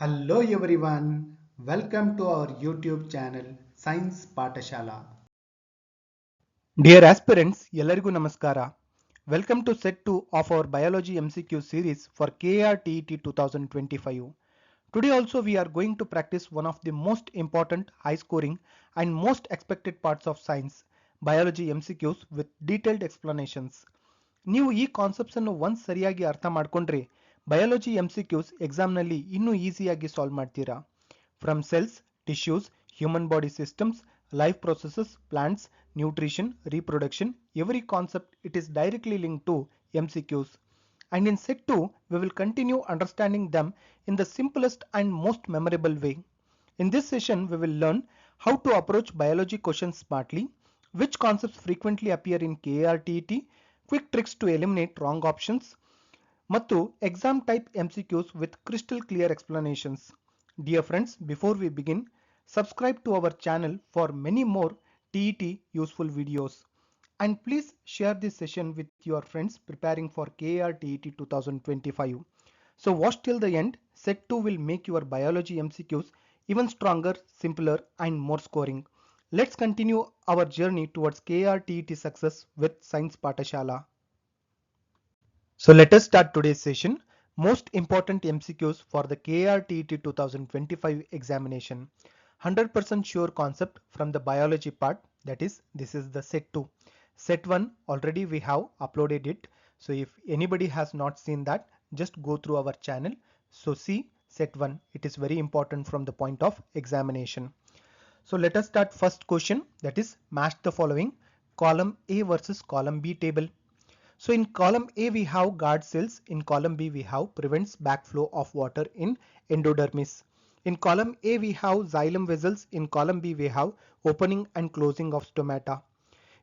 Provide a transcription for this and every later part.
Hello everyone, welcome to our YouTube channel Science Patashala. Dear aspirants, ಎಲ್ಲರಿಗೂ ನಮಸ್ಕಾರ. Welcome to set 2 of our biology MCQ series for KRTET 2025. Today also we are going to practice one of the most important, high scoring and most expected parts of science, biology MCQs with detailed explanations. ನೀವು ಈ concepts ಅನ್ನು ಒಂದ್ ಸರಿಯಾಗಿ ಅರ್ಥ ಮಾಡ್ಕೊಂಡ್ರೆ biology MCQs ಎಕ್ಸಾಮ್ನಲ್ಲಿ ಇನ್ನೂ ಈಸಿಯಾಗಿ solve ಮಾಡ್ತೀರಾ. From cells, tissues, human body systems, life processes, plants, nutrition, reproduction, every concept it is directly linked to MCQs. And in set 2, we will continue understanding them in the simplest and most memorable way. In this session, we will learn how to approach biology questions smartly, which concepts frequently appear in KRTET, quick tricks to eliminate wrong options, ಮತ್ತು exam type MCQs with crystal clear explanations. Dear friends, before we begin, subscribe to our channel for many more TET useful videos. And please share this session with your friends preparing for KRTET 2025. So watch till the end. Set 2 will make your biology MCQs even stronger, simpler and more scoring. Let's continue our journey towards KRTET success with Science Patashala. So let us start today's session. Most important MCQs for the KRTET 2025 examination. 100% sure concept from the biology part, that is, this is the set 2. Set 1 already we have uploaded it. So if anybody has not seen that, just go through our channel. So see set 1, it is very important from the point of examination. So let us start first question, that is match the following column A versus column B table. So in column A we have guard cells, in column B we have prevents backflow of water in endodermis. In column A we have xylem vessels, in column B we have opening and closing of stomata.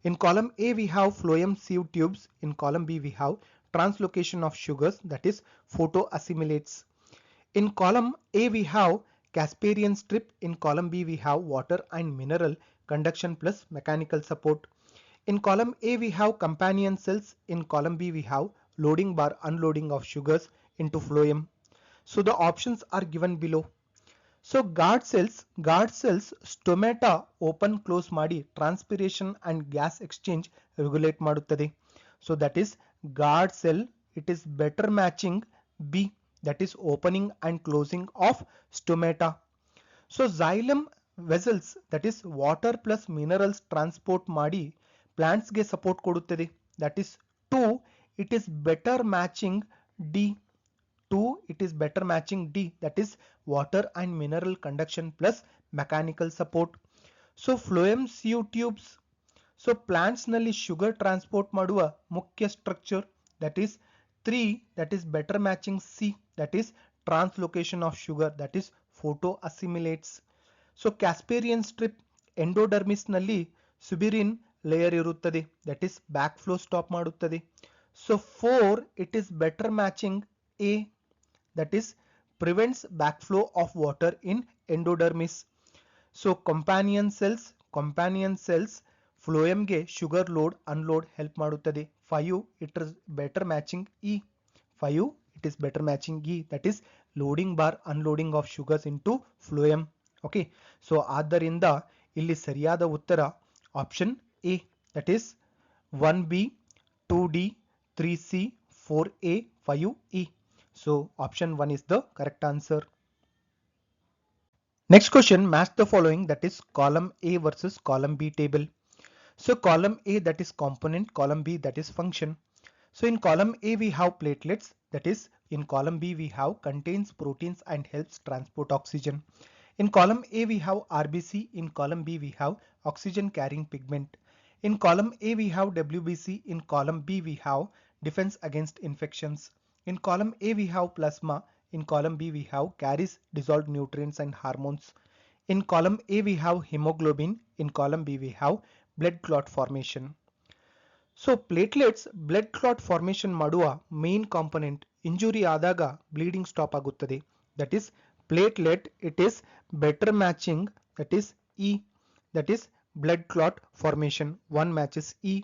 In column A we have phloem sieve tubes, in column B we have translocation of sugars, that is photoassimilates. In column A we have Casparian strip, in column B we have water and mineral conduction plus mechanical support. In column A we have companion cells, in column B we have loading bar unloading of sugars into phloem. So the options are given below. So guard cells stomata open close ಮಾಡಿ transpiration and gas exchange regulate ಮಾಡುತ್ತದೆ. So that is guard cell, it is better matching B, that is opening and closing of stomata. So xylem vessels, that is water plus minerals transport ಮಾಡಿ plants ಗೆ support ಕೊಡುತ್ತದೆ, that is 2, it is better matching D. 2, it is better matching D, that is water and mineral conduction plus mechanical support. So phloem sieve tubes, so plants ನಲ್ಲಿ sugar transport ಮಾಡುವ ಮುಖ್ಯ structure, that is 3, that is better matching C, that is translocation of sugar, that is photoassimilates. So Casparian strip endodermis ನಲ್ಲಿ suberin layer ಇರುತ್ತದೆ, that is backflow stop ಮಾಡುತ್ತದೆ. So 4, it is better matching A, that is prevents backflow of water in endodermis. So companion cells phloem ಗೆ sugar load unload help ಮಾಡುತ್ತದೆ. 5, it is better matching E. 5, it is better matching E, that is loading bar unloading of sugars into phloem. Okay, so ಆದ್ದರಿಂದ ಇಲ್ಲಿ ಸರಿಯಾದ ಉತ್ತರ option A, that is 1B, 2D, 3C, 4A, 5E. So option 1 is the correct answer. Next question, match the following, that is column A versus column B table. So column A, that is component, column B, that is function. So in column A we have platelets, that is in column B we have contains proteins and helps transport oxygen. In column A we have RBC, in column B we have oxygen carrying pigment. In column A we have WBC, in column B we have defense against infections. In column A we have plasma, in column B we have carries dissolved nutrients and hormones. In column A we have hemoglobin, in column B we have blood clot formation. So platelets blood clot formation ಮಾಡುವ main component, injury ಆದಾಗ bleeding stop ಆಗುತ್ತದೆ, that is platelet, it is better matching, that is E, that is blood clot formation, 1 matches E.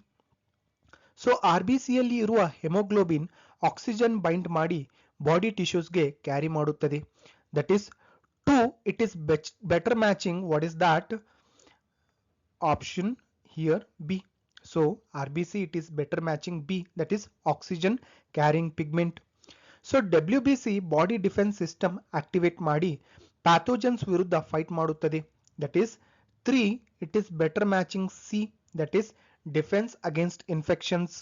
So RBC ಯಲ್ಲಿ ಇರುವ hemoglobin oxygen bind ಮಾಡಿ body ಟಿಶ್ಯೂಸ್ಗೆ carry ಮಾಡುತ್ತದೆ, that is 2 it is better matching what is that option here B. So RBC it is better matching B, that is oxygen carrying pigment. So WBC body defence system activate ಮಾಡಿ pathogens ವಿರುದ್ಧ fight ಮಾಡುತ್ತದೆ, that is 3 it is better matching C, that is defence against infections.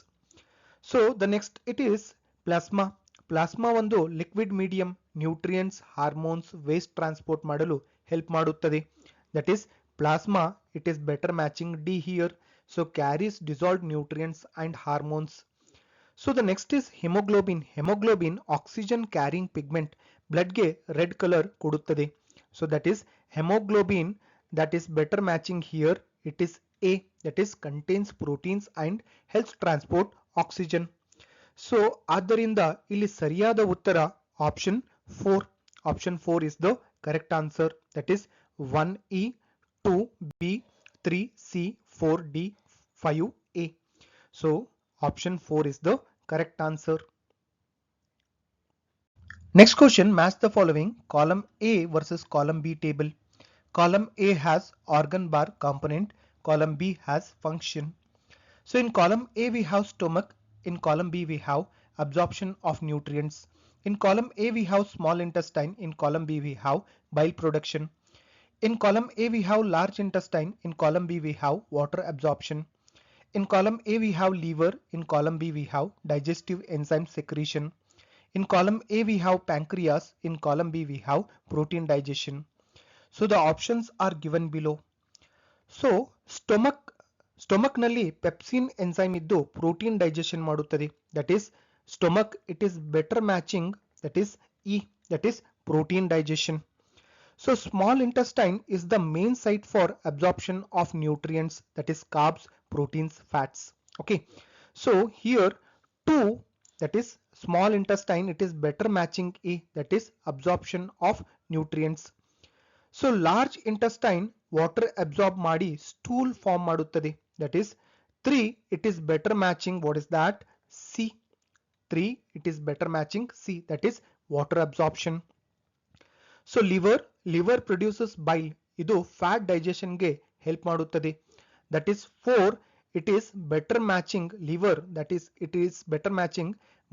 So the next it is plasma. Plasma ಒಂದು liquid medium, nutrients, hormones, waste transport ಮಾಡಲು help ಮಾಡುತ್ತದೆ, that is plasma it is better matching D here, so carries dissolved nutrients and hormones. So the next is hemoglobin. Hemoglobin oxygen carrying pigment, blood ge red color koduttade, so that is hemoglobin that is better matching here, it is A, that is contains proteins and helps transport oxygen. So ಆದ್ದರಿಂದ ಇಲ್ಲಿ ಸರಿಯಾದ ಉತ್ತರ option 4. Option 4 is the correct answer, that is 1E, 2B, 3C, 4D, 5A. So option 4 is the correct answer. Next question, match the following column A versus column B table. Column A has organ bar component, column B has function. So in column A we have stomach, in column B we have absorption of nutrients. In column A we have small intestine, in column B we have bile production. In column A we have large intestine, in column B we have water absorption. In column A we have liver, in column B we have digestive enzyme secretion. In column A we have pancreas, in column B we have protein digestion. So the options are given below. So stomach nalli pepsin enzyme iddu protein digestion ಮಾಡುತ್ತದೆ, that is stomach it is better matching, that is E, that is protein digestion. So small intestine is the main site for absorption of nutrients, that is carbs, proteins, fats. Okay, so here 2, that is small intestine, it is better matching A, that is absorption of nutrients. So large intestine water absorb ಮಾಡಿ stool form ಮಾಡುತ್ತದೆ, that is 3 it is better matching what is that C. 3 it is better matching C, that is water absorption. So liver produces bile, ಇದು fat digestion ಗೆ help ಮಾಡುತ್ತದೆ, that is 4 it is better matching liver, that is it is better matching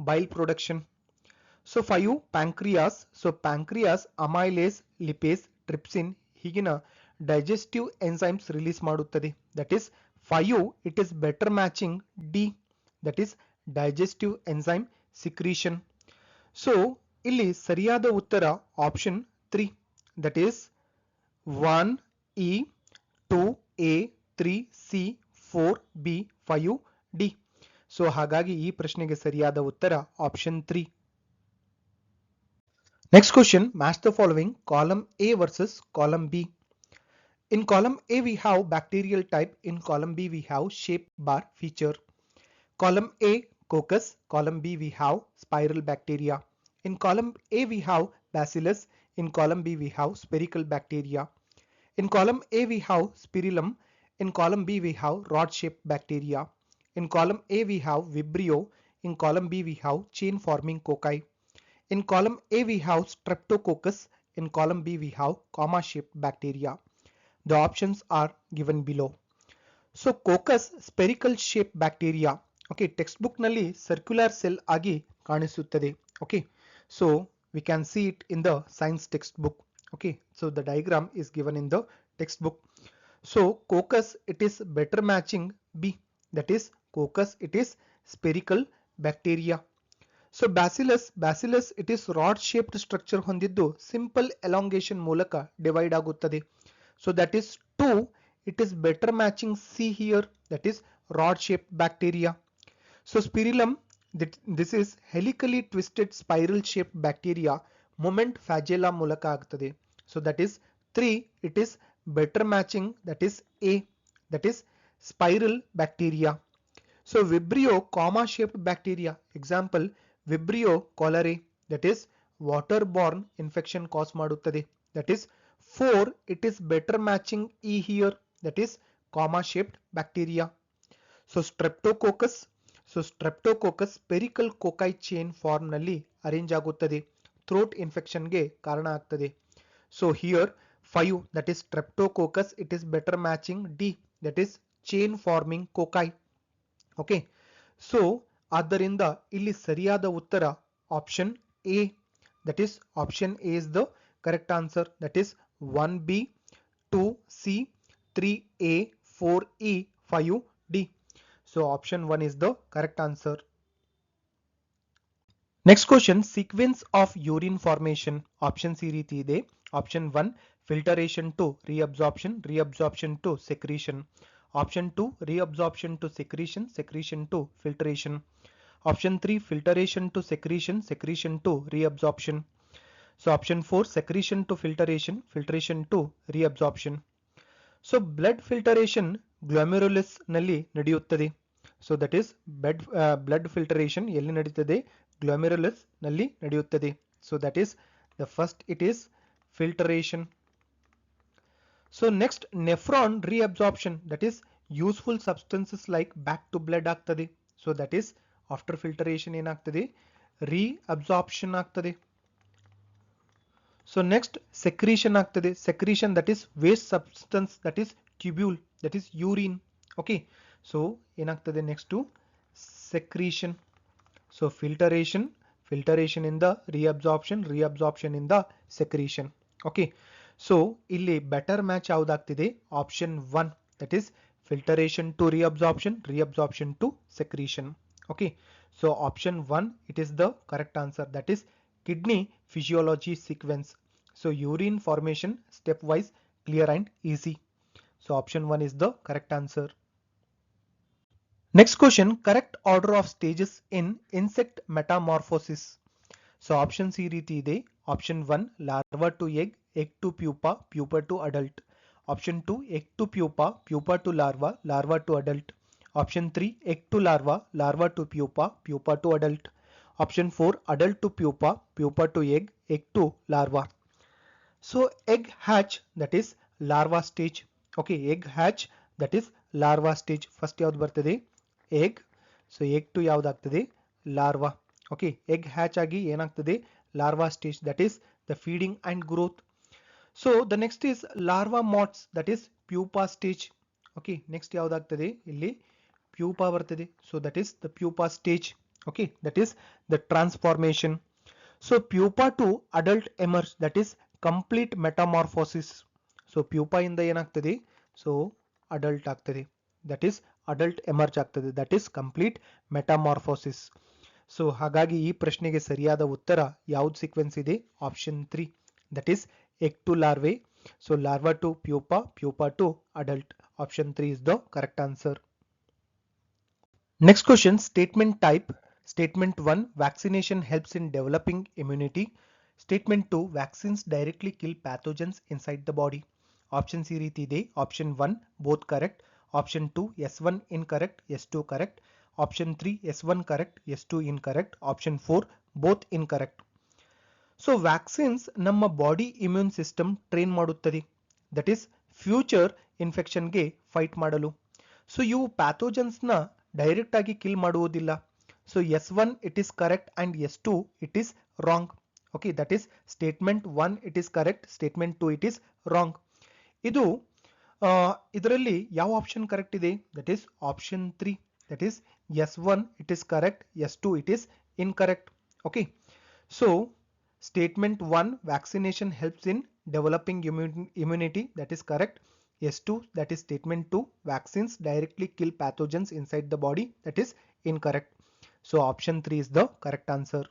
bile production. So 5 pancreas, so pancreas amylase, lipase, trypsin ಹೀಗಿನ digestive enzymes release ಮಾಡುತ್ತದೆ, that is 5 it is better matching D, that is digestive enzyme secretion. So ಇಲ್ಲಿ ಸರಿಯಾದ ಉತ್ತರ option 3, that is 1E, 2A, 3C, 4B, 5D. So ಹಾಗಾಗಿ ಈ ಪ್ರಶ್ನೆಗೆ ಸರಿಯಾದ ಉತ್ತರ option 3. Next question, match the following column A versus column B. In column A we have bacterial type, in column B we have shape bar feature. Column A coccus, column B we have spiral bacteria. In column A we have bacillus, in column B we have spherical bacteria. In column A we have spirillum, in column B we have rod shaped bacteria. In column A we have vibrio, in column B we have chain forming cocci. In column A we have streptococcus, in column B we have comma shaped bacteria. The options are given below. So coccus spherical shaped bacteria, okay, textbook nalli circular cell agi ಕಾಣಿಸುತ್ತದೆ, okay, so we can see it in the science textbook. Okay, so the diagram is given in the textbook. So coccus it is better matching B, that is coccus it is spherical bacteria. So bacillus it is rod shaped structure ಹೊಂದಿದ್ದು simple elongation ಮೂಲಕ divide ಆಗುತ್ತದೆ, so that is 2 it is better matching C here, that is rod shaped bacteria. So spirillum, this is helically twisted spiral shaped bacteria, moment flagella ಮೂಲಕ ಆಗುತ್ತದೆ, so that is 3 it is better matching, that is A, that is spiral bacteria. So vibrio comma shaped bacteria, example vibrio cholerae, that is waterborne infection cause ಮಾಡುತ್ತದೆ, that is 4 it is better matching E here, that is comma shaped bacteria. So streptococcus spherical cocci chain form ನಲ್ಲಿ arrange ಆಗುತ್ತದೆ, throat ಇನ್ಫೆಕ್ಷನ್ಗೆ ಕಾರಣ ಆಗ್ತದೆ. So here 5 that is streptococcus, it is better matching. D that is chain forming cocci. Okay, so ಆದ್ದರಿಂದ ಇಲ್ಲಿ ಸರಿಯಾದ ಉತ್ತರ option A, that is option A is the correct answer, that is 1B, 2C, 3A, 4E, 5D. So option 1 is the correct answer. Next question, sequence of urine formation. Options ಈ ರೀತಿ ಇದೆ. Option 1 filtration to reabsorption, reabsorption to secretion. Option 2 reabsorption to secretion, secretion to filtration. Option 3 filtration to secretion, secretion to reabsorption. So option 4 secretion to filtration, filtration to reabsorption. So blood filtration glomerulus ನಲ್ಲಿ ನಡೆಯುತ್ತದೆ. So that is blood filtration ಎಲ್ಲಿ ನಡೆಯುತ್ತದೆ? Glomerulus ನಲ್ಲಿ ನಡೆಯುತ್ತದೆ. So that is the first, it is filtration. So next, nephron reabsorption, that is useful substances like back to blood ಆಗ್ತದೆ. So that is after filtration ಏನಾಗ್ತದೆ? Reabsorption ಆಗ್ತದೆ. So next, secretion ಆಗ್ತದೆ. Secretion, that is waste substance, that is tubule, that is urine. Okay, so ಏನಾಗ್ತದೆ next to secretion. So filtration, filtration in the reabsorption, reabsorption in the secretion. Okay, so ಇಲ್ಲಿ better match ಯಾವುದಾಗ್ತಿದೆ? Option 1, that is filtration to reabsorption, reabsorption to secretion. Okay, so option 1, it is the correct answer, that is kidney physiology sequence. So urine formation stepwise, clear and easy. So option 1 is the correct answer. Next question, correct order of stages in insect metamorphosis. So options ಈ ರೀತಿ ಇದೆ. Option 1 larva to egg, egg to pupa, pupa to adult. Option 2 egg to pupa, pupa to larva, larva to adult. Option 3 egg to larva, larva to pupa, pupa to adult. Option 4 adult to pupa, pupa to egg, egg to larva. So egg hatch, that is larva stage. Okay, egg hatch, that is larva stage. First ಯಾವ್ದು ಬರ್ತದೆ? Egg. So egg to ಯಾವ್ದಾಗ್ತದೆ? Larva. Okay, egg hatch ಆಗಿ ಏನಾಗ್ತದೆ? Larva stage, that is the feeding and growth. So the next is larva moths, that is pupa stage. Okay, next ಯಾವ್ದಾಗ್ತದೆ? ಇಲ್ಲಿ pupa ಬರ್ತದೆ. So that is the pupa stage. Okay, that is the transformation. So pupa to adult emerge, that is complete metamorphosis. So pupa ಇಂದ ಏನಾಗ್ತದೆ? So adult ಆಗ್ತದೆ, that is adult emerge ಆಗ್ತದೆ, that is complete metamorphosis. So ಹಾಗಾಗಿ ಈ ಪ್ರಶ್ನೆಗೆ ಸರಿಯಾದ ಉತ್ತರ ಯಾವುದು ಸೀಕ್ವೆನ್ಸ್ ಇದೆ? Option 3, that is egg to larvae. So larva to pupa, pupa to adult. Option 3 is the correct answer. Next question, statement type. Statement 1, vaccination helps in developing immunity. Statement 2, vaccines directly kill pathogens inside the body. Options ಈ ರೀತಿ ಇದೆ. Option 1 both correct. Option 2 S1 incorrect, S2 correct. Option 3 S1 correct, S2 incorrect. Option 4 both incorrect. So vaccines ನಮ್ಮ body immune system train ಮಾಡುತ್ತದೆ, that is future ಇನ್ಫೆಕ್ಷನ್ಗೆ fight ಮಾಡಲು. So ಇವು ಪ್ಯಾಥೋಜನ್ಸ್ನ direct ಆಗಿ kill ಮಾಡುವುದಿಲ್ಲ. So S1 it is correct and S2 it is wrong. Okay, that is statement 1 it is correct, statement 2 it is wrong. ಇದು ಇದರಲ್ಲಿ ಯಾವ option correct ಇದೆ? That is option 3, that is S1 it is correct, S2 it is incorrect. Okay, so statement 1, vaccination helps in developing immunity, that is correct. S2, that is statement 2, vaccines directly kill pathogens inside the body, that is incorrect. So option 3 is the correct answer.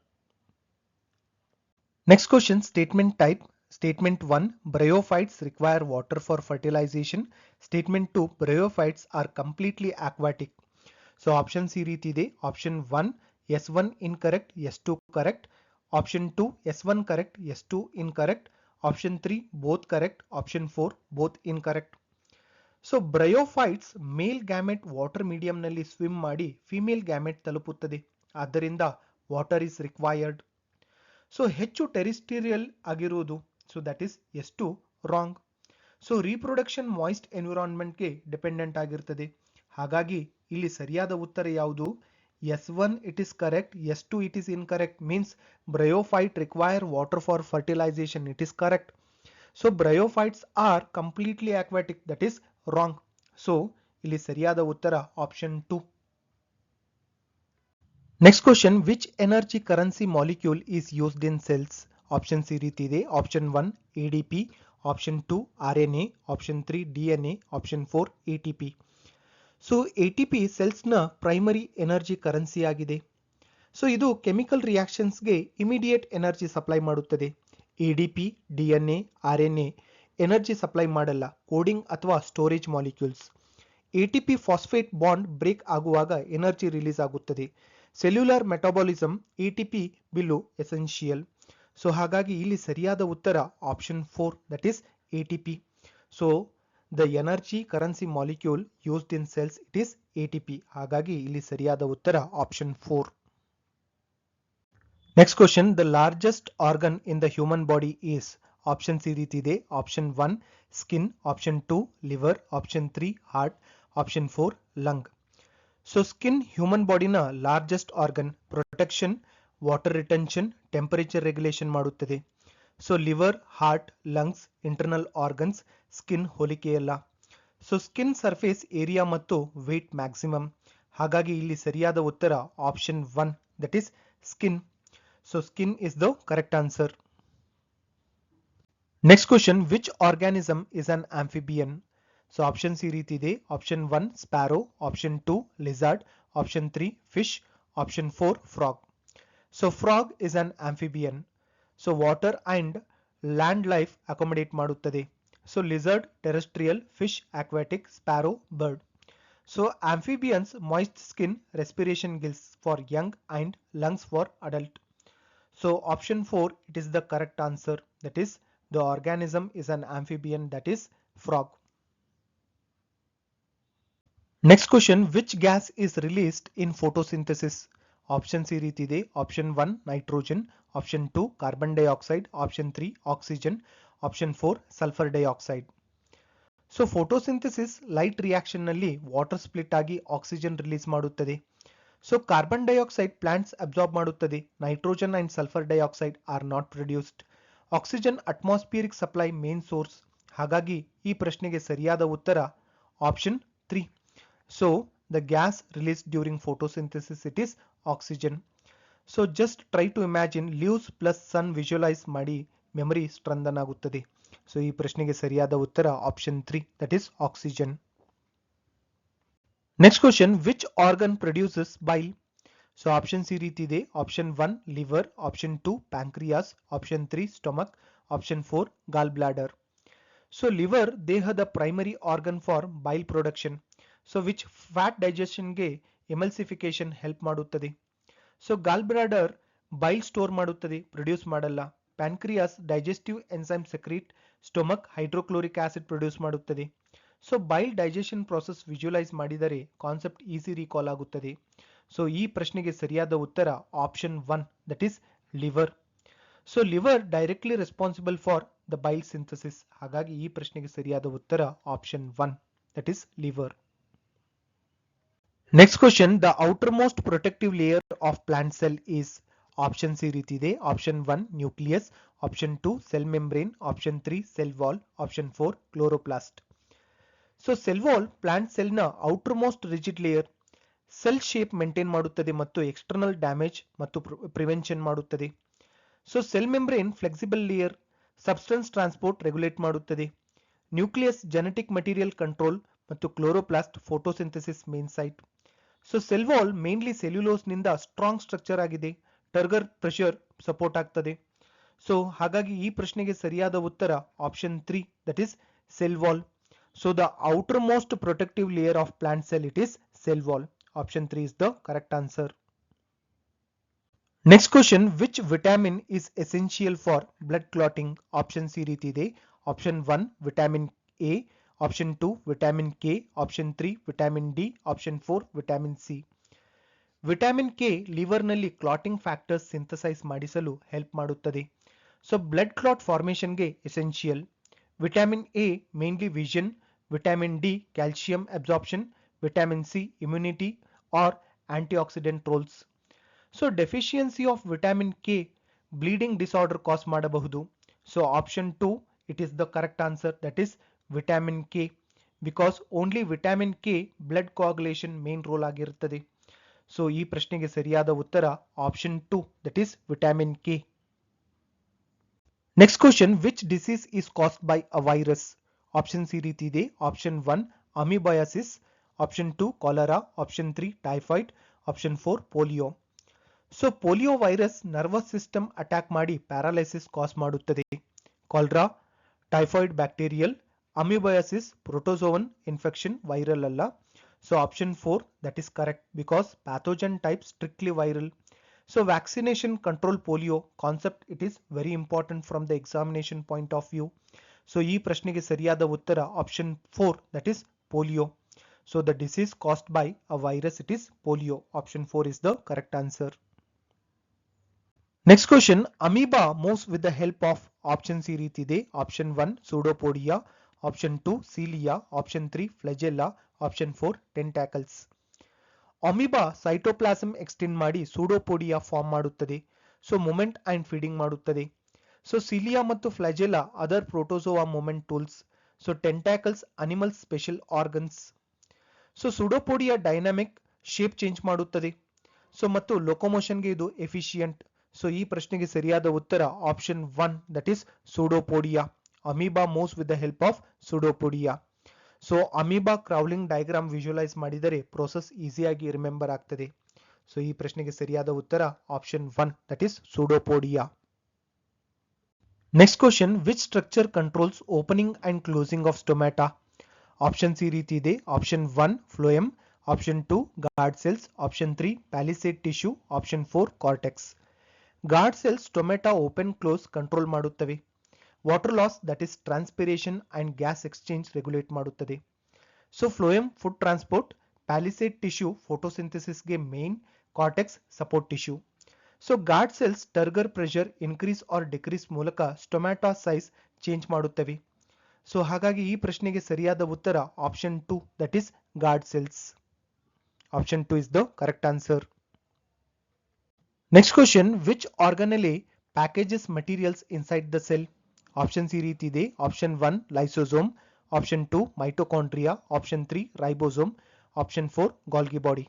Next question, statement type. Statement 1, bryophytes require water for fertilization. Statement 2, bryophytes are completely aquatic. So options ಈ ರೀತಿ ಇದೆ. Option 1 S1 incorrect, S2 correct. Option 2 S1 correct, S2 incorrect. Option 3 both correct. Option 4 both incorrect. So bryophytes male gamete water medium ನಲ್ಲಿ swim ಮಾಡಿ female gamete ತಲುಪುತ್ತದೆ, ಆದ್ದರಿಂದ water is required. So ಹೆಚ್ಚು terrestrial ಆಗಿರುವುದು, so that is S2 wrong. So reproduction moist ಎನ್ವಿರಾನ್ಮೆಂಟ್ಗೆ dependent ಆಗಿರ್ತದೆ, ಹಾಗಾಗಿ ಇಲ್ಲಿ ಸರಿಯಾದ ಉತ್ತರ ಯಾವುದು? S1 it is correct, S2 it is incorrect, means bryophyte require water for fertilization, it is correct. So bryophytes are completely aquatic, that is wrong. So ಇಲ್ಲಿ ಸರಿಯಾದ ಉತ್ತರ option 2. Next question, which energy currency molecule is used in cells? Options ಈ ರೀತಿ ಇದೆ. Option 1 ADP, Option 2 RNA, Option 3 DNA, Option 4 ATP. So ATP cells ನ primary energy currency ಆಗಿದೆ. So ಇದು chemical ರಿಯಾಕ್ಷನ್ಸ್ಗೆ ಇಮಿಡಿಯೇಟ್ ಎನರ್ಜಿ ಸಪ್ಲೈ ಮಾಡುತ್ತದೆ. ADP, DNA, RNA energy supply ಮಾಡಲ್ಲ, coding ಅಥವಾ storage molecules. ATP phosphate bond break ಆಗುವಾಗ energy release ಆಗುತ್ತದೆ. Cellular metabolism ATP ಬಿಲ್ಲು ಎಸೆನ್ಷಿಯಲ್. ಸೊ ಹಾಗಾಗಿ ಇಲ್ಲಿ ಸರಿಯಾದ ಉತ್ತರ option 4, that is ATP. So the energy currency molecule used in cells it is ATP. ಹಾಗಾಗಿ ಇಲ್ಲಿ ಸರಿಯಾದ ಉತ್ತರ option 4. Next question, the largest organ in the human body is. Options ಈ ರೀತಿ ಇದೆ. Option 1 skin, option 2 liver, option 3 heart, option 4 lung. So skin human ಬಾಡಿನ largest organ. Protection, water retention, temperature regulation ಮಾಡುತ್ತದೆ. So liver, heart, lungs internal organs, skin ಹೋಲಿಕೆಯಲ್ಲ. So skin surface area ಮತ್ತು weight maximum. ಹಾಗಾಗಿ ಇಲ್ಲಿ ಸರಿಯಾದ ಉತ್ತರ option 1, that is skin. So skin is the correct answer. Next question, which organism is an amphibian. So options ಈ ರೀತಿ ಇದೆ. Option 1 sparrow, option 2 lizard, option 3 fish, option 4 frog. So frog is an amphibian. So water and land life accommodate ಮಾಡುತ್ತದೆ. So lizard terrestrial, fish aquatic, sparrow bird. So amphibians moist skin, respiration gills for young and lungs for adult. So option 4 it is the correct answer, that is the organism is an amphibian, that is frog. Next question, which gas is released in photosynthesis? Options ಈ ರೀತಿ ಇದೆ. Option 1 nitrogen, option 2 carbon dioxide, option 3 oxygen, option 4 sulphur dioxide. So photosynthesis light reaction ನಲ್ಲಿ water split ಆಗಿ oxygen release ಮಾಡುತ್ತದೆ. So carbon dioxide plants absorb ಮಾಡುತ್ತದೆ. Nitrogen and sulphur dioxide are not produced. Oxygen atmospheric supply main source. ಹಾಗಾಗಿ ಈ ಪ್ರಶ್ನೆಗೆ ಸರಿಯಾದ ಉತ್ತರ option 3. So the gas released during photosynthesis it is oxygen. So just try to imagine leaves plus sun visualize ಮಾಡಿ memory strengthen ಆಗುತ್ತದೆ. So ಈ ಪ್ರಶ್ನೆಗೆ ಸರಿಯಾದ ಉತ್ತರ option 3, that is oxygen. Next question, which organ produces bile. So options ಈ ರೀತಿ ಇದೆ. Option 1 liver, option 2 pancreas, option 3 stomach, option 4 gall bladder. So liver ದೇಹದ primary organ for bile production. So which fat ಡೈಜೆಷನ್ಗೆ emulsification help ಮಾಡುತ್ತದೆ. So gall bladder bile store ಮಾಡುತ್ತದೆ, produce ಮಾಡಲ್ಲ. Pancreas digestive enzyme secrete, stomach hydrochloric acid produce ಮಾಡುತ್ತದೆ. So bile digestion process visualise ಮಾಡಿದರೆ concept easy recall ಆಗುತ್ತದೆ. So ಈ ಪ್ರಶ್ನೆಗೆ ಸರಿಯಾದ ಉತ್ತರ option 1, that is liver. So liver directly responsible for the bile synthesis. ಹಾಗಾಗಿ ಈ ಪ್ರಶ್ನೆಗೆ ಸರಿಯಾದ ಉತ್ತರ option 1, that is liver. Next question, the outermost protective layer of plant cell is. Options ಈ ರೀತಿ ಇದೆ. Option 1 nucleus, option 2 cell membrane, option 3 cell wall, option 4 chloroplast. So cell wall plant cell ನ outer most rigid layer. Cell shape maintain ಮಾಡುತ್ತದೆ ಮತ್ತು external damage ಮತ್ತು prevention ಮಾಡುತ್ತದೆ. So cell membrane flexible layer, substance transport regulate ಮಾಡುತ್ತದೆ. Nucleus genetic material control ಮತ್ತು chloroplast photosynthesis main site. So cell wall mainly cellulose ನಿಂದ strong structure ಆಗಿದೆ. ಟರ್ಗರ್ pressure support ಆಗ್ತದೆ. So ಹಾಗಾಗಿ ಈ ಪ್ರಶ್ನೆಗೆ ಸರಿಯಾದ ಉತ್ತರ option 3, that is cell wall. So the outermost protective layer of plant sell it is cell wall. Option 3 is the correct answer. Next question, which vitamin is essential for blood clotting? Options ಈ ರೀತಿ ಇದೆ. Option 1 vitamin A, option 2 vitamin K, option 3 vitamin D, option 4 vitamin C. Vitamin K liver ನಲ್ಲಿ clotting factors synthesize ಮಾಡಿಸಲು help ಮಾಡುತ್ತದೆ. So blood clot ಫಾರ್ಮೇಷನ್ಗೆ essential. Vitamin A mainly vision, vitamin D calcium absorption, vitamin C immunity or antioxidant roles. So deficiency of vitamin K bleeding disorder cause ಮಾಡಬಹುದು. So option 2 it is the correct answer, that is vitamin K, because only vitamin K blood coagulation main role ಆಗಿರುತ್ತದೆ. So ಈ ಪ್ರಶ್ನೆಗೆ ಸರಿಯಾದ ಉತ್ತರ option 2, that is vitamin K. Next question, which disease is caused by a virus? Options ಈ ರೀತಿ ಇದೆ. Option 1 amoebiasis, option 2 cholera, option 3 typhoid, option 4 polio. So polio virus nervous system attack ಮಾಡಿ paralysis cause ಮಾಡುತ್ತದೆ. Cholera, typhoid bacterial, amoebiasis protozoan infection, viral ಅಲ್ಲ. So option 4 that is correct, because pathogen type strictly viral. So vaccination control polio concept, it is very important from the examination point of view. So ಈ ಪ್ರಶ್ನೆಗೆ ಸರಿಯಾದ ಉತ್ತರ option 4, that is polio. So the disease caused by a virus, it is polio. Option 4 is the correct answer. Next question, amoeba moves with the help of options ಈ ರೀತಿ ಇದೆ. option 1 pseudopodia, option 2 cilia, option 3 flagella, option 4 tentacles. Amoeba cytoplasm extend ಮಾಡಿ pseudopodia form ಮಾಡುತ್ತದೆ. So movement and feeding ಮಾಡುತ್ತದೆ. So cilia ಮತ್ತು flagella other protozoa movement tools. So tentacles animal special organs. So pseudopodia dynamic shape change ಮಾಡುತ್ತದೆ. So ಮತ್ತು ಲೊಕೊಮೋಷನ್ಗೆ ಇದು efficient. So ಈ ಪ್ರಶ್ನೆಗೆ ಸರಿಯಾದ ಉತ್ತರ option 1, that is pseudopodia. Amoeba moves with the help of pseudopodia. So amoeba crawling diagram visualize ಮಾಡಿದರೆ process ಈಸಿಯಾಗಿ ರಿಮೆಂಬರ್ ಆಗ್ತದೆ. ಸೊ ಈ ಪ್ರಶ್ನೆಗೆ ಸರಿಯಾದ ಉತ್ತರ option 1, that is pseudopodia. Next question, which structure controls opening and closing of stomata? Options ಈ ರೀತಿ ಇದೆ. Option 1 phloem, option 2 guard cells, option 3 palisade tissue, option 4 cortex. Guard cells stomata open close control ಮಾಡುತ್ತವೆ. Water loss, that is transpiration and gas exchange regulate ಮಾಡುತ್ತದೆ. So phloem food transport, palisade tissue ಫೋಟೋಸಿಂಥಸಿಸ್ಗೆ main, cortex support tissue. So guard cells turgor pressure increase R decrease ಮೂಲಕ stomata size change ಮಾಡುತ್ತವೆ. So ಹಾಗಾಗಿ ಈ ಪ್ರಶ್ನೆಗೆ ಸರಿಯಾದ ಉತ್ತರ option 2, that is guard cells. Option 2 is the correct answer. Next question, which organelle packages materials inside the cell? Options ಈ ರೀತಿ ಇದೆ. Option 1 lysosome, option 2 mitochondria, option 3 ribosome, option 4 Golgi body.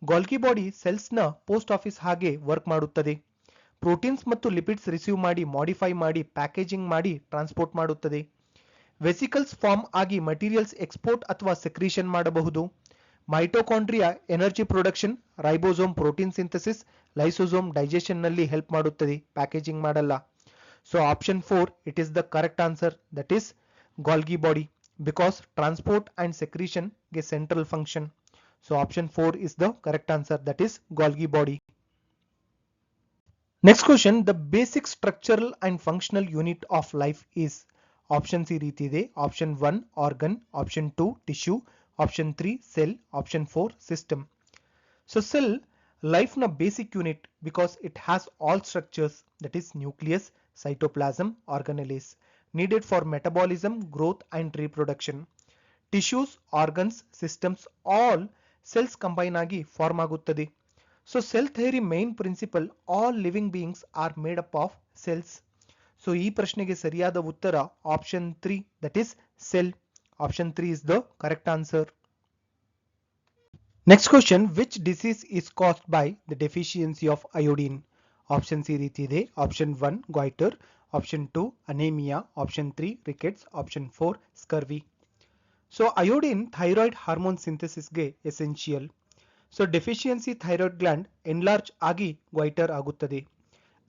Golgi body cells ನ post office ಹಾಗೆ work ಮಾಡುತ್ತದೆ. Proteins ಮತ್ತು lipids receive ಮಾಡಿ modify ಮಾಡಿ packaging ಮಾಡಿ ಟ್ರಾನ್ಸ್ಪೋರ್ಟ್ ಮಾಡುತ್ತದೆ. ವೆಸಿಕಲ್ಸ್ ಫಾರ್ಮ್ ಆಗಿ ಮಟೀರಿಯಲ್ಸ್ ಎಕ್ಸ್ಪೋರ್ಟ್ ಅಥವಾ ಸೆಕ್ರೀಷನ್ ಮಾಡಬಹುದು. Mitochondria energy production, ribosome protein synthesis, lysosome digestion ನಲ್ಲಿ ಹೆಲ್ಪ್ ಮಾಡುತ್ತದೆ, ಪ್ಯಾಕೇಜಿಂಗ್ ಮಾಡಲ್ಲ. So option 4 it is the correct answer, that is Golgi body, because transport and secretion get central function. So option 4 is the correct answer, that is Golgi body. Next question, the basic structural and functional unit of life is? Options ಈ ರೀತಿ ಇದೆ. Option 1 organ, option 2 tissue, option 3 cell, option 4 system. So cell life na basic unit because it has all structures, that is nucleus, cytoplasm, organelles needed for metabolism, growth and reproduction. Tissues, organs, systems, all cells combine ಆಗಿ form ಆಗುತ್ತದೆ. So cell theory main principle, all living beings are made up of cells. So ಈ ಪ್ರಶ್ನೆಗೆ ಸರಿಯಾದ ಉತ್ತರ option 3, that is cell. Option 3 is the correct answer. Next question, which disease is caused by the deficiency of iodine? Options ಈ ರೀತಿ ಇದೆ. Option 1 goiter, option 2 anemia, option 3 rickets, option 4 scurvy. So iodine thyroid hormone ಸಿಂಥಸಿಸ್ಗೆ essential. So deficiency thyroid gland enlarge ಆಗಿ goiter ಆಗುತ್ತದೆ.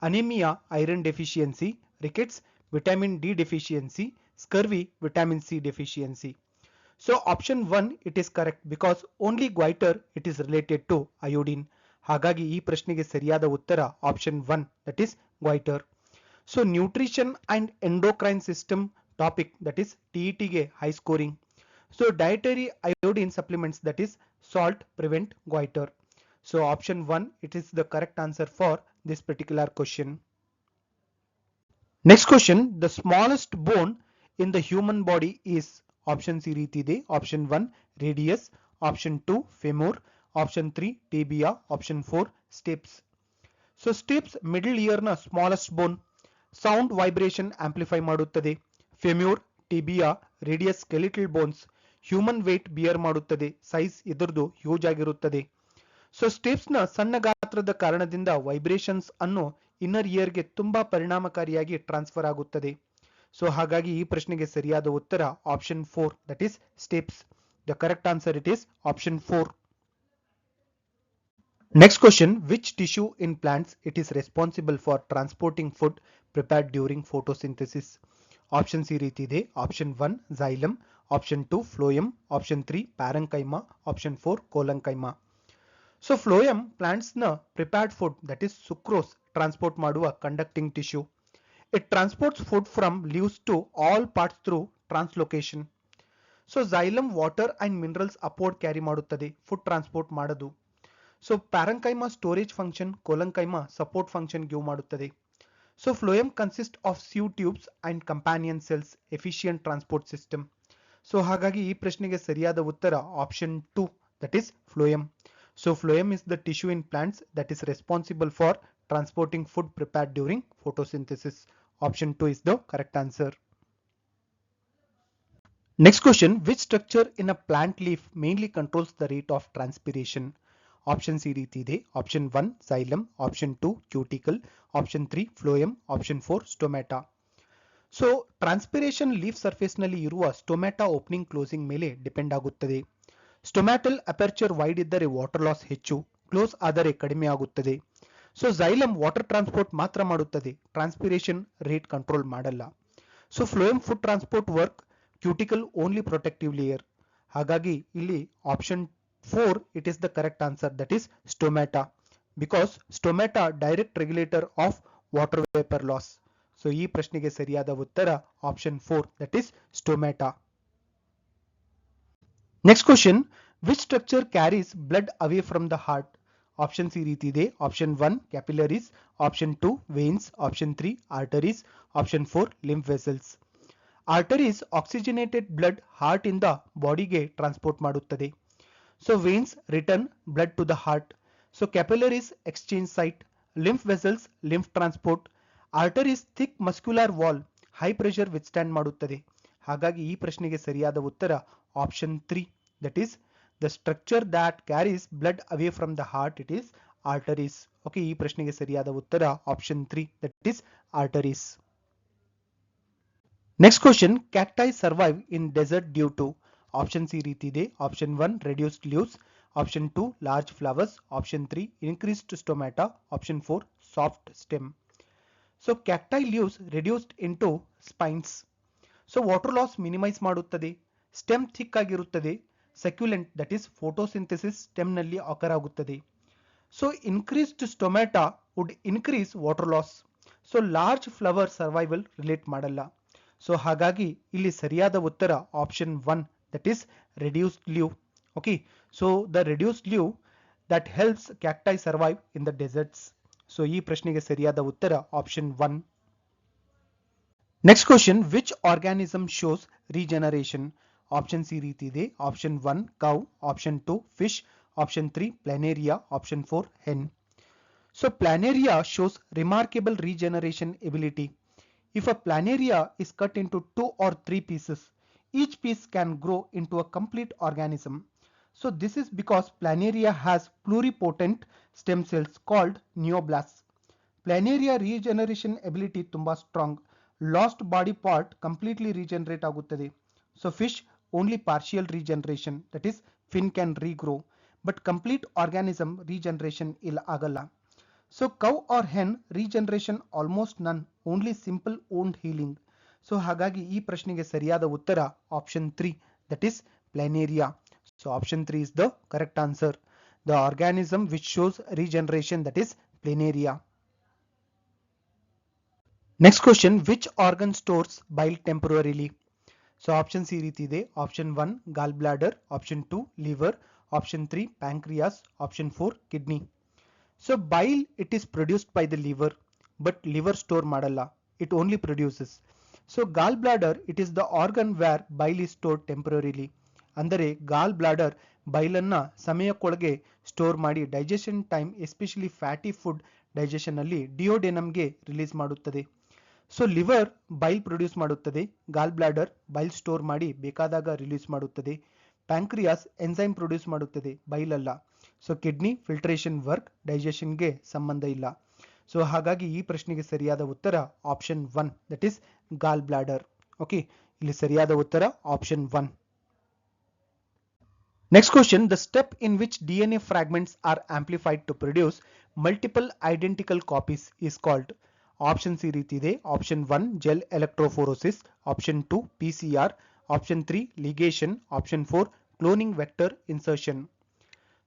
Anaemia iron deficiency, rickets vitamin D deficiency, scurvy vitamin C deficiency. So option 1 it is correct, because only goiter it is related to iodine. ಹಾಗಾಗಿ ಈ ಪ್ರಶ್ನೆಗೆ ಸರಿಯಾದ ಉತ್ತರ option 1, that is goiter. So nutrition and endocrine system topic, that is TET ಗೆ high scoring. So dietary iodine supplements, that is salt, prevent goiter. So option 1 it is the correct answer for this particular question. Next question, the smallest bone in the human body is? Options ಈ ರೀತಿ ಇದೆ. Option 1 radius, option 2 femur, option 3 tibia, option 4 stapes. So stapes middle ear ನ smallest bone, sound vibration amplify ಮಾಡುತ್ತದೆ. Femur, tibia, radius skeletal bones, human weight bear ಮಾಡುತ್ತದೆ. Size ಇದರದು huge ಆಗಿರುತ್ತದೆ. So stapes ನ ಸಣ್ಣ ಗಾತ್ರದ ಕಾರಣದಿಂದ ವೈಬ್ರೇಷನ್ಸ್ ಅನ್ನು ಇನ್ನರ್ ಇಯರ್ ಗೆ ತುಂಬಾ ಪರಿಣಾಮಕಾರಿಯಾಗಿ ಟ್ರಾನ್ಸ್ಫರ್ ಆಗುತ್ತದೆ. ಸೊ ಹಾಗಾಗಿ ಈ ಪ್ರಶ್ನೆಗೆ ಸರಿಯಾದ ಉತ್ತರ option 4, that is steps. The correct answer it is option 4. Next question, which tissue in plants it is responsible for transporting food prepared during photosynthesis? Options ಈ ರೀತಿ ಇದೆ. Option 1 xylem, option 2 phloem, option 3 parenchyma, option 4 collenchyma. So phloem plants ನ prepared food, that is sucrose, transport ಮಾಡುವ conducting tissue. It transports food from leaves to all parts through translocation. ಸೊ xylem water and minerals upward carry ಮಾಡುತ್ತದೆ, food transport ಮಾಡದು. So parenchyma storage function, collenchyma support function give ಮಾಡುತ್ತದೆ. So phloem consist of sieve tubes and companion cells, efficient transport system. So ಹಾಗಾಗಿ ಈ ಪ್ರಶ್ನೆಗೆ ಸರಿಯಾದ ಉತ್ತರ option 2, that is phloem. So phloem is the tissue in plants that is responsible for transporting food prepared during photosynthesis. Option 2 is the correct answer. Next question, which structure in a plant leaf mainly controls the rate of transpiration? Options ಈ ರೀತಿ ಇದೆ. Option 1 xylem, option 2 cuticle, option 3 phloem, option 4 stomata. So transpiration leaf surface ನಲ್ಲಿ ಇರುವ stomata opening closing ಮೇಲೆ depend ಆಗುತ್ತದೆ. ಸ್ಟೊಮ್ಯಾಟಲ್ aperture wide ಇದ್ದರೆ water loss ಹೆಚ್ಚು, close ಆದರೆ ಕಡಿಮೆ ಆಗುತ್ತದೆ. ಸೊ xylem ವಾಟರ್ ಟ್ರಾನ್ಸ್ಪೋರ್ಟ್ ಮಾತ್ರ ಮಾಡುತ್ತದೆ, ಟ್ರಾನ್ಸ್ಪಿರೇಷನ್ ರೇಟ್ ಕಂಟ್ರೋಲ್ ಮಾಡಲ್ಲ. So phloem food transport work, cuticle only protective layer. ಹಾಗಾಗಿ ಇಲ್ಲಿ option 4 it is the correct answer, that is stomata, because stomata direct regulator of water vapor loss. So ಈ ಪ್ರಶ್ನೆಗೆ ಸರಿಯಾದ ಉತ್ತರ option 4, that is stomata. Next question, which structure carries blood away from the heart? Options ಈ ರೀತಿ ಇದೆ. Option 1 capillaries, option 2 veins, option 3 arteries, option 4 lymph vessels. Arteries oxygenated blood heart ಇಂದ ಬಾಡಿಗೆ transport ಮಾಡುತ್ತದೆ. So veins return blood to the heart. So capillaries exchange site, lymph vessels lymph transport, arteries thick muscular wall, high pressure withstand ಮಾಡುತ್ತದೆ. ಹಾಗಾಗಿ ಈ ಪ್ರಶ್ನೆಗೆ ಸರಿಯಾದ ಉತ್ತರ option 3, that is the structure that carries blood away from the heart, it is arteries. Okay, ಈ ಪ್ರಶ್ನೆಗೆ ಸರಿಯಾದ ಉತ್ತರ option 3, that is arteries. Next question, cacti survive in desert due to. Options ಈ ರೀತಿ ಇದೆ. Option 1 reduced leaves, option 2 large flowers, option 3 increased stomata, option 4 soft stem. So cacti leaves reduced into spines. So water loss minimise ಮಾಡುತ್ತದೆ, stem thick ಆಗಿರುತ್ತದೆ, succulent that is photosynthesis stem ನಲ್ಲಿ occur ಆಗುತ್ತದೆ. So increased stomata would increase water loss. So large flower survival relate ಮಾಡಲ್ಲ. So ಹಾಗಾಗಿ ಇಲ್ಲಿ ಸರಿಯಾದ ಉತ್ತರ option 1, that is reduced leaf. Okay, so the reduced leaf that helps cacti survive in the deserts. So ಈ ಪ್ರಶ್ನೆಗೆ ಸರಿಯಾದ ಉತ್ತರ option 1. Next question, which organism shows regeneration? Options ಈ ರೀತಿ ಇದೆ. Option 1 cow, option 2 fish, option 3 planaria, option 4 hen. So planaria shows remarkable regeneration ability. If a planaria is cut into 2 or 3 pieces, each piece can grow into a complete organism. So this is because planaria has pluripotent stem cells called neoblasts. Planaria regeneration ability ತುಂಬಾ strong. Lost body part completely regenerate ಆಗುತ್ತದೆ. So fish only partial regeneration, that is fin can regrow, but complete organism regeneration ಇಲ್ಲ ಆಗಲ್ಲ. So cow or hen regeneration almost none, only simple wound healing. So ಹಾಗಾಗಿ ಈ ಪ್ರಶ್ನೆಗೆ ಸರಿಯಾದ ಉತ್ತರ option 3, that is planaria. So option 3 is the correct answer. The organism which shows regeneration, that is planaria. Next question, which organ stores bile temporarily? So options ಈ ರೀತಿ ಇದೆ. Option 1 gallbladder, option 2 liver, option 3 pancreas, option 4 kidney. So bile it is produced by the liver, but liver store ಮಾಡಲ್ಲ, it only produces. So gallbladder it is the organ where bile is stored temporarily. ಅಂದರೆ ಗಾಲ್ bladder ಬೈಲನ್ನ ಸಮಯಕ್ಕೊಳಗೆ store ಮಾಡಿ digestion time especially fatty food digestion ಅಲ್ಲಿ ಡಿಯೋಡೆನಮ್ಗೆ release ಮಾಡುತ್ತದೆ. So liver ಬೈಲ್ produce ಮಾಡುತ್ತದೆ, ಗಾಲ್ bladder bile store ಮಾಡಿ ಬೇಕಾದಾಗ release ಮಾಡುತ್ತದೆ, pancreas enzyme produce ಮಾಡುತ್ತದೆ, ಬೈಲ್ ಅಲ್ಲ. ಸೊ ಕಿಡ್ನಿ ಫಿಲ್ಟ್ರೇಷನ್ ವರ್ಕ್ ಡೈಜೆಷನ್ಗೆ ಸಂಬಂಧ ಇಲ್ಲ. ಸೊ ಹಾಗಾಗಿ ಈ ಪ್ರಶ್ನೆಗೆ ಸರಿಯಾದ ಉತ್ತರ option 1 that is goal bladder. Okay, ಇಲ್ಲಿ ಸರಿಯಾದ ಉತ್ತರ option 1. Next question, the step in which DNA fragments are amplified to produce multiple identical copies is called. Options ಈ ರೀತಿ ಇದೆ. Option 1 gel electrophoresis, Option 2 PCR, Option 3 ligation, Option 4 cloning vector insertion.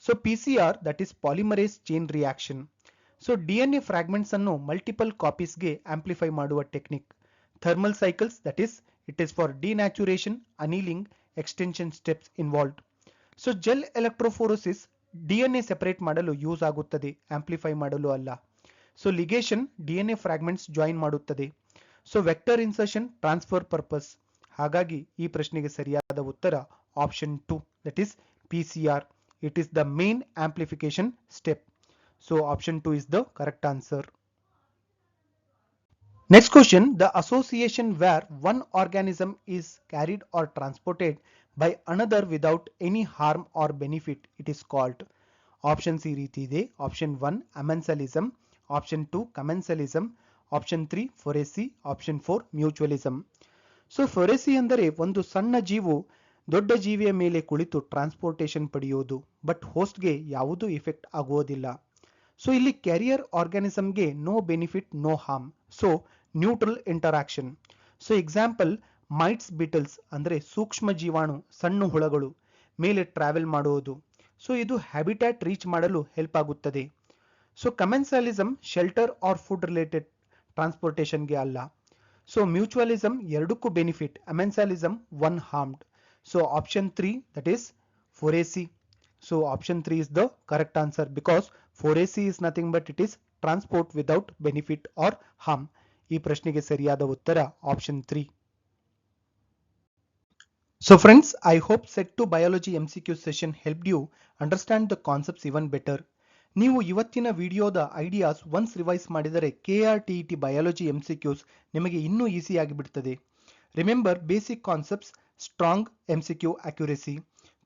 So PCR that is polymerase chain reaction. So DNA fragments ಅನ್ನು multiple copies ಗೆ amplify ಮಾಡುವ technique. Thermal cycles that is it is for denaturation, annealing, extension steps involved. So gel electrophoresis DNA separate ಮಾಡಲು use ಆಗುತ್ತದೆ, amplify ಮಾಡಲು ಅಲ್ಲ. So ligation DNA fragments join ಮಾಡುತ್ತದೆ. So vector insertion transfer purpose. ಹಾಗಾಗಿ ಈ ಪ್ರಶ್ನೆಗೆ ಸರಿಯಾದ ಉತ್ತರ option 2 that is PCR. It is the main amplification step. So option 2 is the correct answer. Next question, the association where one organism is carried or transported by another without any harm or benefit, it is called. Options ಈ ರೀತಿ ಇದೆ. Option 1 amensalism, Option 2 commensalism, Option 3 foracy, Option 4 mutualism. So ಫೊರೆಸಿ ಅಂದರೆ ಒಂದು ಸಣ್ಣ ಜೀವು ದೊಡ್ಡ ಜೀವಿಯ ಮೇಲೆ ಕುಳಿತು ಟ್ರಾನ್ಸ್ಪೋರ್ಟೇಷನ್ ಪಡೆಯುವುದು, ಬಟ್ ಹೋಸ್ಟ್ಗೆ ಯಾವುದೂ ಇಫೆಕ್ಟ್ ಆಗುವುದಿಲ್ಲ. ಸೊ ಇಲ್ಲಿ ಕ್ಯಾರಿಯರ್ ಆರ್ಗಾನಿಸಮ್ಗೆ no benefit no harm, so neutral interaction. So example mites beetles ಅಂದರೆ ಸೂಕ್ಷ್ಮ ಜೀವಾಣು ಸಣ್ಣ ಹುಳಗಳು ಮೇಲೆ ಟ್ರಾವೆಲ್ ಮಾಡುವುದು. ಸೊ ಇದು ಹ್ಯಾಬಿಟ್ಯಾಟ್ ರೀಚ್ ಮಾಡಲು ಹೆಲ್ಪ್ ಆಗುತ್ತದೆ. So commensalism shelter or food related ಟ್ರಾನ್ಸ್ಪೋರ್ಟೇಷನ್ಗೆ ಅಲ್ಲ. ಸೊ ಮ್ಯೂಚುವಲಿಸಮ್ ಎರಡಕ್ಕೂ benefit, amensalism one harmed. So option 3 that is phoresy. So option 3 is the correct answer because foracy is nothing but it is transport without benefit or harm. ಈ ಪ್ರಶ್ನೆಗೆ ಸರಿಯಾದ ಉತ್ತರ option 3. So friends, I hope Set 2 Biology MCQ session helped you understand the concepts even better. ನೀವು ಇವತ್ತಿನ ವಿಡಿಯೋದ ideas once revise ಮಾಡಿದರೆ KRTET biology MCQs ನಿಮಗೆ ಇನ್ನೂ ಈಸಿ ಆಗಿಬಿಡ್ತದೆ. Remember basic concepts, strong MCQ accuracy,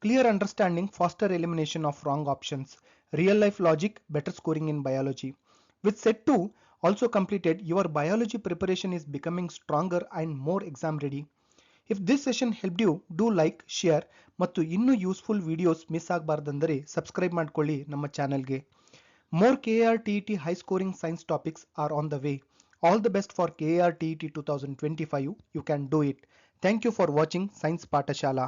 clear understanding, faster elimination of wrong options, real life logic, better scoring in biology. With Set 2 also completed, your biology preparation is becoming stronger and more exam ready. If this session helped you, do like, share ಮತ್ತು ಇನ್ನೂ useful videos miss ಆಗಬಾರ್ದಂದರೆ subscribe ಮಾಡ್ಕೊಳ್ಳಿ ನಮ್ಮ ಚಾನೆಲ್ಗೆ. More KRTET high scoring science topics are on the way. All the best for KRTET 2025. You can do it. Thank you for watching Science Pathashala.